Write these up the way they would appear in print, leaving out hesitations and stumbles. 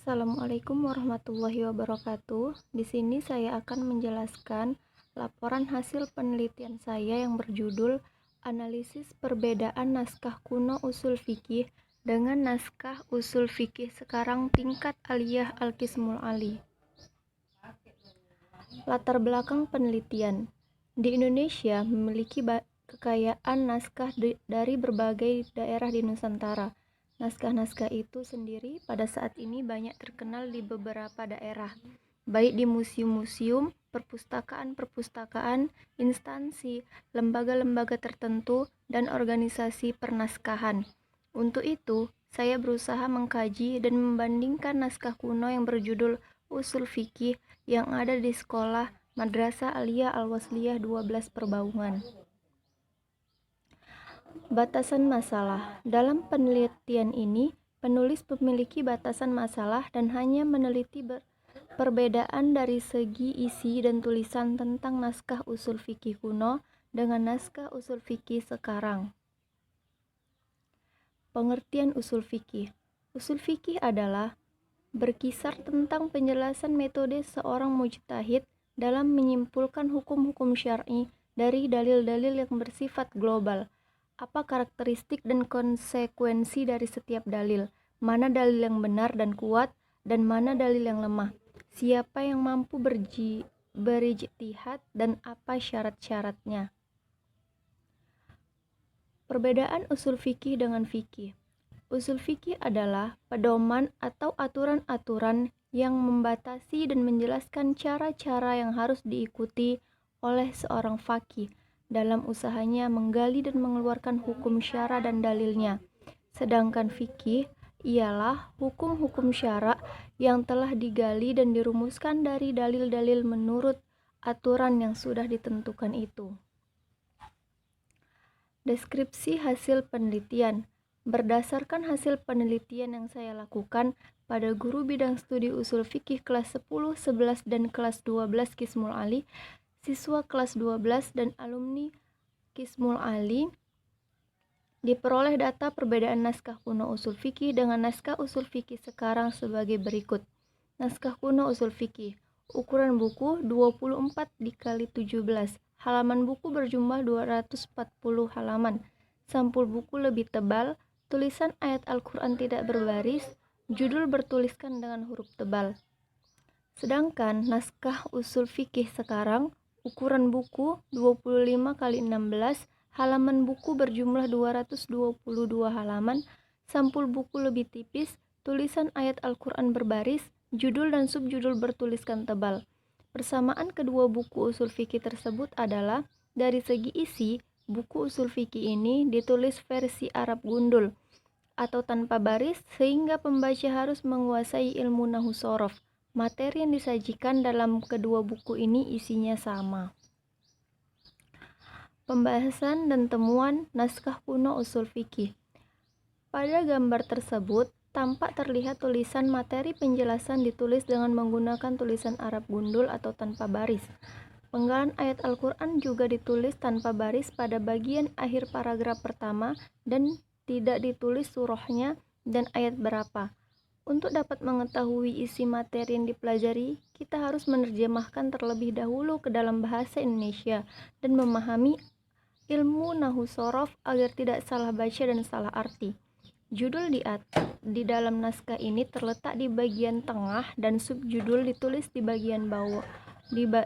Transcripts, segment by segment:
Assalamualaikum warahmatullahi wabarakatuh. Di sini saya akan menjelaskan laporan hasil penelitian saya yang berjudul Analisis Perbedaan Naskah Kuno Usul Fikih dengan Naskah Usul Fikih Sekarang Tingkat Aliyah Al-Qismul Ali. Latar belakang penelitian. Di Indonesia memiliki kekayaan naskah dari berbagai daerah di Nusantara. Naskah-naskah itu sendiri pada saat ini banyak terkenal di beberapa daerah, baik di museum-museum, perpustakaan-perpustakaan, instansi, lembaga-lembaga tertentu, dan organisasi pernaskahan. Untuk itu, saya berusaha mengkaji dan membandingkan naskah kuno yang berjudul Usul Fikih yang ada di sekolah Madrasah Aliyah Al-Wasliyah 12 Perbaungan. Batasan masalah. Dalam penelitian ini, penulis memiliki batasan masalah dan hanya meneliti perbedaan dari segi isi dan tulisan tentang naskah usul fikih kuno dengan naskah usul fikih sekarang. Pengertian usul fikih. Usul fikih adalah berkisar tentang penjelasan metode seorang mujtahid dalam menyimpulkan hukum-hukum syar'i dari dalil-dalil yang bersifat global. Apa karakteristik dan konsekuensi dari setiap dalil? Mana dalil yang benar dan kuat, dan mana dalil yang lemah? Siapa yang mampu berijtihad dan apa syarat-syaratnya? Perbedaan usul fikih dengan fikih. Usul fikih adalah pedoman atau aturan-aturan yang membatasi dan menjelaskan cara-cara yang harus diikuti oleh seorang faqih dalam usahanya menggali dan mengeluarkan hukum syara dan dalilnya. Sedangkan fikih ialah hukum-hukum syara yang telah digali dan dirumuskan dari dalil-dalil menurut aturan yang sudah ditentukan itu. Deskripsi hasil penelitian. Berdasarkan hasil penelitian yang saya lakukan pada guru bidang studi usul fikih kelas 10, 11, dan kelas 12 Qismul Ali, siswa kelas 12 dan alumni Qismul Ali, diperoleh data perbedaan naskah kuno usul fikih dengan naskah usul fikih sekarang sebagai berikut. Naskah kuno usul fikih. Ukuran buku 24 x 17. Halaman buku berjumlah 240 halaman. Sampul buku lebih tebal. Tulisan ayat Al-Quran tidak berbaris. Judul bertuliskan dengan huruf tebal. Sedangkan naskah usul fikih sekarang, ukuran buku 25 x 16, halaman buku berjumlah 222 halaman, sampul buku lebih tipis, tulisan ayat Al-Quran berbaris, judul dan subjudul bertuliskan tebal. Persamaan kedua buku usul fikih tersebut adalah, dari segi isi, buku usul fikih ini ditulis versi Arab gundul atau tanpa baris sehingga pembaca harus menguasai ilmu nahwu shorof. Materi yang disajikan dalam kedua buku ini isinya sama. Pembahasan dan temuan naskah kuno usul fikih. Pada gambar tersebut tampak terlihat tulisan materi penjelasan ditulis dengan menggunakan tulisan Arab gundul atau tanpa baris. Penggalan ayat Al-Quran juga ditulis tanpa baris pada bagian akhir paragraf pertama dan tidak ditulis surahnya dan ayat berapa. Untuk dapat mengetahui isi materi yang dipelajari, kita harus menerjemahkan terlebih dahulu ke dalam bahasa Indonesia dan memahami ilmu nahwu shorof agar tidak salah baca dan salah arti. Judul di dalam naskah ini terletak di bagian tengah dan subjudul ditulis di bagian bawah.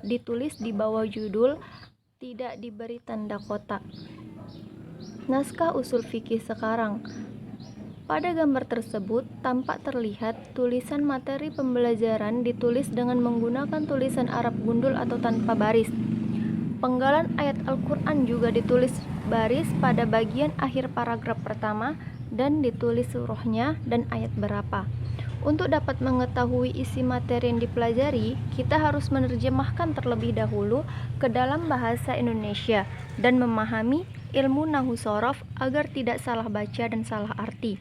Ditulis di bawah judul, tidak diberi tanda kotak. Naskah usul fikih sekarang. Pada gambar tersebut tampak terlihat tulisan materi pembelajaran ditulis dengan menggunakan tulisan Arab gundul atau tanpa baris. Penggalan ayat Al-Quran juga ditulis baris pada bagian akhir paragraf pertama dan ditulis surahnya dan ayat berapa. Untuk dapat mengetahui isi materi yang dipelajari, kita harus menerjemahkan terlebih dahulu ke dalam bahasa Indonesia dan memahami ilmu nahwu shorof agar tidak salah baca dan salah arti.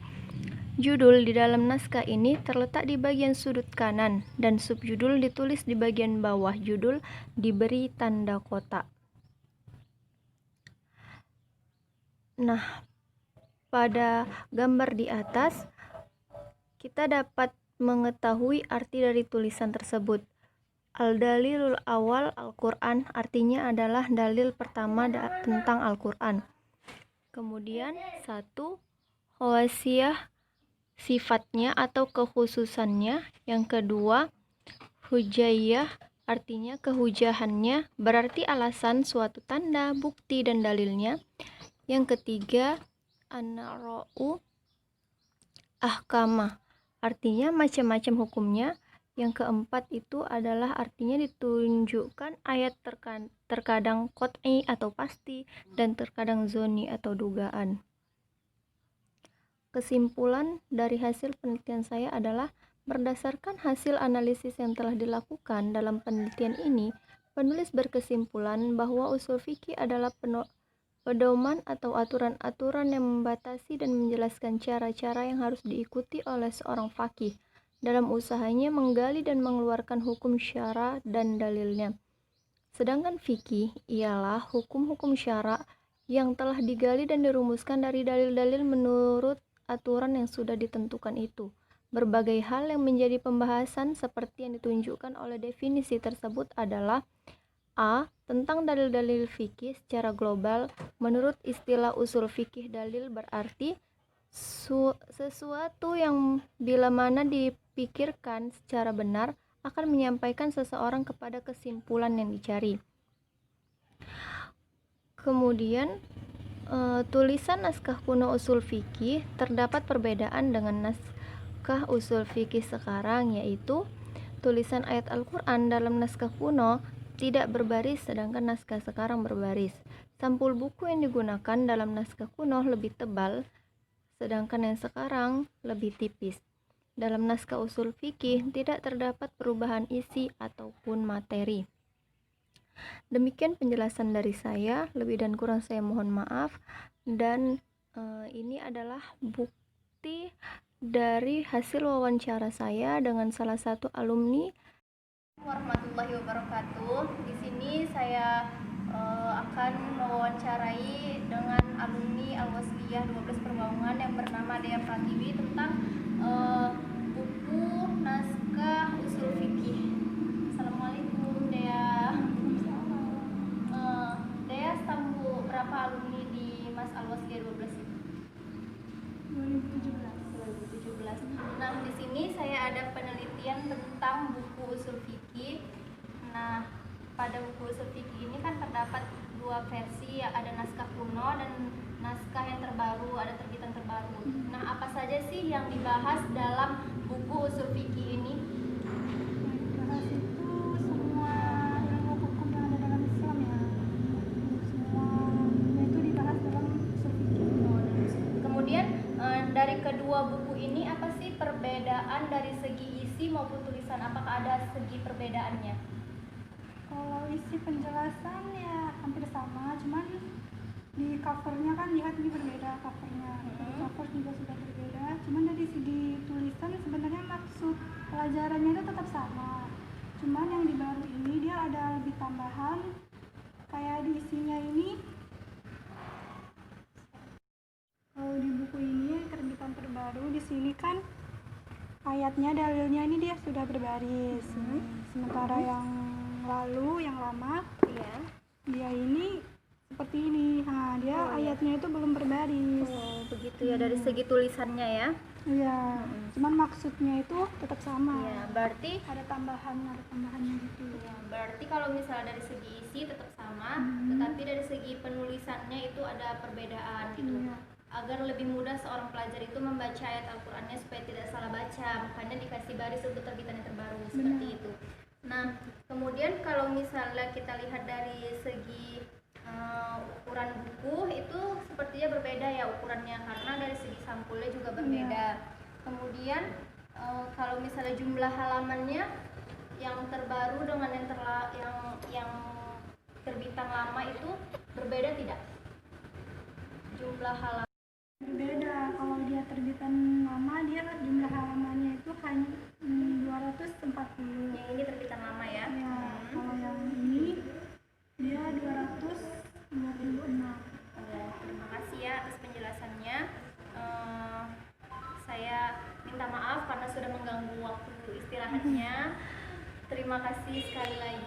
Judul di dalam naskah ini terletak di bagian sudut kanan dan subjudul ditulis di bagian bawah judul diberi tanda kotak. Nah, pada gambar di atas kita dapat mengetahui arti dari tulisan tersebut. Al-dalilul awal Al-Quran artinya adalah dalil pertama tentang Al-Quran. Kemudian 1. Khawasiyah sifatnya atau kekhususannya. Yang kedua, hujaiyah artinya kehujahannya, berarti alasan suatu tanda, bukti, dan dalilnya. Yang ketiga, an-nara'u ahkamah artinya macam-macam hukumnya. Yang keempat itu adalah artinya ditunjukkan ayat terkadang qot'i atau pasti dan terkadang zoni atau dugaan. Kesimpulan dari hasil penelitian saya adalah berdasarkan hasil analisis yang telah dilakukan dalam penelitian ini, penulis berkesimpulan bahwa usul fikih adalah pedoman atau aturan-aturan yang membatasi dan menjelaskan cara-cara yang harus diikuti oleh seorang faqih dalam usahanya menggali dan mengeluarkan hukum syara dan dalilnya. Sedangkan fikih ialah hukum-hukum syara yang telah digali dan dirumuskan dari dalil-dalil menurut aturan yang sudah ditentukan itu. Berbagai hal yang menjadi pembahasan seperti yang ditunjukkan oleh definisi tersebut adalah A. Tentang dalil-dalil fikih secara global. Menurut istilah usul fikih, dalil berarti sesuatu yang bila mana dipikirkan secara benar akan menyampaikan seseorang kepada kesimpulan yang dicari. Kemudian tulisan naskah kuno usul fikih, terdapat perbedaan dengan naskah usul fikih sekarang, yaitu tulisan ayat Al-Quran dalam naskah kuno tidak berbaris, sedangkan naskah sekarang berbaris. Sampul buku yang digunakan dalam naskah kuno lebih tebal, sedangkan yang sekarang lebih tipis. Dalam naskah usul fikih tidak terdapat perubahan isi ataupun materi. Demikian penjelasan dari saya, lebih dan kurang saya mohon maaf. Dan ini adalah bukti dari hasil wawancara saya dengan salah satu alumni. Warahmatullahi wabarakatuh. Di sini saya akan mewawancarai dengan alumni Al-Wasliyah 12 Perbaungan yang bernama Dea Pratiwi tentang buku naskah usul fikih. Assalamualaikum Dea. Dea stambu berapa alumni di Mas Al-Wasliyah 12 itu? 2017. Nah, di sini saya ada penelitian tentang buku usul fikih. Nah, pada buku usul fikih ini kan terdapat dua versi, ada naskah kuno dan naskah yang terbaru, ada terbitan terbaru. Nah, apa saja sih yang dibahas dalam buku usul fikih ini? Dibahas itu semua ilmu hukum yang ada dalam Islam ya. Semua itu dibahas dalam usul fikih. Kemudian dari kedua buku ini apa sih perbedaan dari segi isi maupun tulisan? Apakah ada segi perbedaannya? Kalau isi penjelasan ya hampir sama, cuman di covernya kan lihat ini berbeda covernya. Cover juga sudah berbeda, cuman dari segi tulisan sebenarnya maksud pelajarannya itu tetap sama. Cuman yang di baru ini dia ada lebih tambahan, kayak di isinya ini. Kalau di buku ini terbitan terbaru, di sini kan ayatnya, dalilnya ini dia sudah berbaris. Sementara yang lalu, yang lama, dia ini seperti ini. Nah, dia ayatnya itu belum berbaris. Oh, begitu ya, dari segi tulisannya ya. Iya, cuman maksudnya itu tetap sama. Iya, berarti ada tambahannya gitu. Ya, berarti kalau misalnya dari segi isi tetap sama, tetapi dari segi penulisannya itu ada perbedaan gitu. Iya. Agar lebih mudah seorang pelajar itu membaca ayat Al-Qur'annya supaya tidak salah baca, makanya dikasih baris untuk terbitan yang terbaru seperti itu. Nah, kemudian kalau misalnya kita lihat dari segi ukuran buku itu sepertinya berbeda ya ukurannya, karena dari segi sampulnya juga berbeda. Kemudian kalau misalnya jumlah halamannya yang terbaru dengan yang terbitan lama itu berbeda tidak? Jumlah halaman berbeda. Kalau dia terbitan lama, dia jumlah halamannya itu hanya 240. Yang ini terbitan lama ya? Ya, kalau yang ini dia 226. Terima kasih ya atas penjelasannya. Saya minta maaf karena sudah mengganggu waktu istirahatnya. Terima kasih sekali lagi.